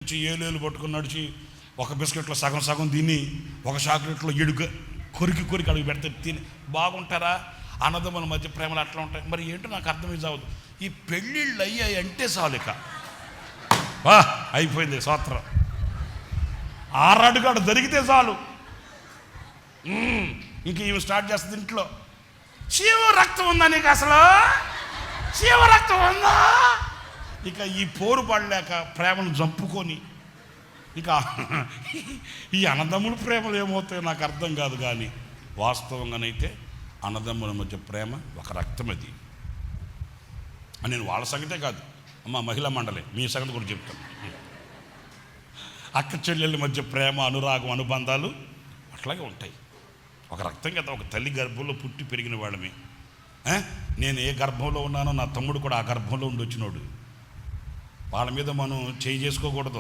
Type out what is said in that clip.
ఏలేలు పట్టుకుని నడిచి ఒక బిస్కెట్లో సగం సగం తిని ఒక చాక్లెట్లో కొరికి అడుగు పెడితే తిని బాగుంటారా? అన్నదమ్ముల మధ్య ప్రేమలు అట్లా ఉంటాయి. మరి ఏంటో నాకు అర్థమై చావదు. ఈ పెళ్ళిళ్ళు అయ్యాయి అంటే చాలు, ఇక అయిపోయింది సూత్రం. ఆరడుగాడు జరిగితే చాలు, ఇంక ఇవి స్టార్ట్ చేస్తుంది ఇంట్లో. శివ రక్తం ఉందా నీకు? అసలు శివ రక్తం ఉందా? ఇక ఈ పోరు పడలేక ప్రేమను చంపుకొని ఇక ఈ అన్నదమ్ముల ప్రేమలు ఏమవుతాయో నాకు అర్థం కాదు. కానీ వాస్తవంగానైతే అన్నదమ్ముల మధ్య ప్రేమ ఒక రక్తం. అది నేను వాళ్ళ సంగతే కాదు, అమ్మ మహిళా మండలి మీ సంగతి కూడా చెప్తాను. అక్క చెల్లెళ్ళ మధ్య ప్రేమ, అనురాగం, అనుబంధాలు అట్లాగే ఉంటాయి. ఒక రక్తం కదా, ఒక తల్లి గర్భంలో పుట్టి పెరిగిన వాళ్ళమే. నేను ఏ గర్భంలో ఉన్నానో నా తమ్ముడు కూడా ఆ గర్భంలో ఉండి వచ్చినోడు. వాళ్ళ మీద మనం చేయి చేసుకోకూడదు.